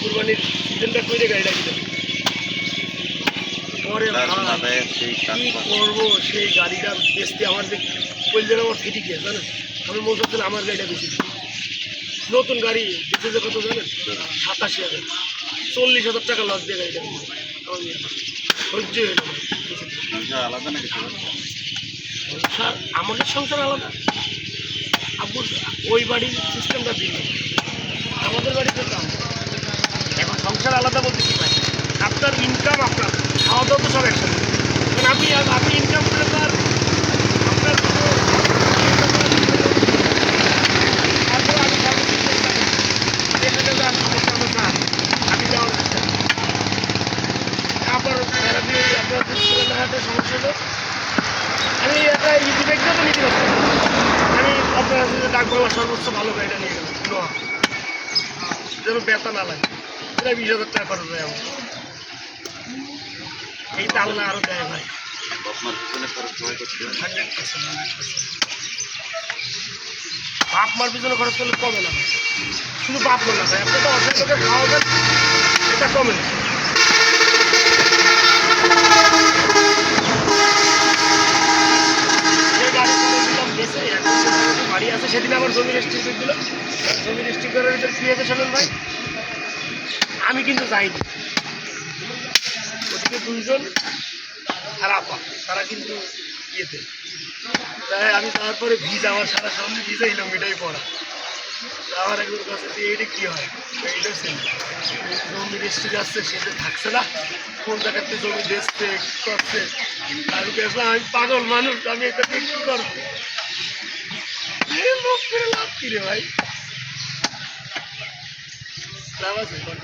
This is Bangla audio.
কুরবানির সিজনটা করে গাড়িটা কিনে পরে কি করবো সেই গাড়িটা বেচতে আমার যে কইলের আমার ফিটি গিয়ে জানেন আমি মনে করছিলাম আমার গাড়িটা বেশি নতুন গাড়ি বেচেছে কত জানেন 87,000 40,000 টাকা লস দিয়ে গাড়িটা সহ্য হয়ে গেল আলাদা নাকি সংসার আমাদের সংসার আলাদা আব্বুর ওই বাড়ির সিস্টেমটা ভিন্ন আমাদের বাড়িতে তো এখন সংসার আলাদা বলতে কি পাই আপনার ইনকাম আপনার খাওয়া দাওয়া তো সব একসাথে কারণ আপনি ইনকাম করে তো আর আপনার আমি যাওয়ার চেষ্টা করি আবার আপনার সমস্যা হলো আমি একটা ইজি ব্যাগটা তো নিতে পারছি আমি আপনার কাছে ডাকবাংলা সর্বোচ্চ ভালো গাড়িটা নিয়ে গেলাম নোয়া যেন বেতা না লাগে এটা 20,000 টাকা খরচ হয় আমার এই তালনা আরও দেয় ভাই বাপ মার পিছনে খরচ করলে কমে না শুধু বাপ মার না ভাই আপনি তো অসংখ্য খাওয়াবেন এটা কমে না বাড়ি আছে সেদিন আবার জমি রেস্ট্রিক্ট দিল জমি রেস্ট্রিক্ট করার ভিতরে কী হয়েছে শোনেন ভাই আমি কিন্তু যাইনি ওদিকে 2 জন আর আপা তারা কিন্তু ইয়েতে তাই আমি তারপরে ভিজা আমার সারা সামনে ভিজা এলাম এটাই পড়া আমার একজন কাছে যে এইটা কী হয় এইটা ছিল জমি রেস্ট্রিক্ট আসছে সেটা থাকছে না কোন জায়গাতে জমি দেখছে করছে আর আমি পাগল মানুষ আমি এটা কী করবো লোক করে লাভ কি রে ভাই লাভ আছে ভাই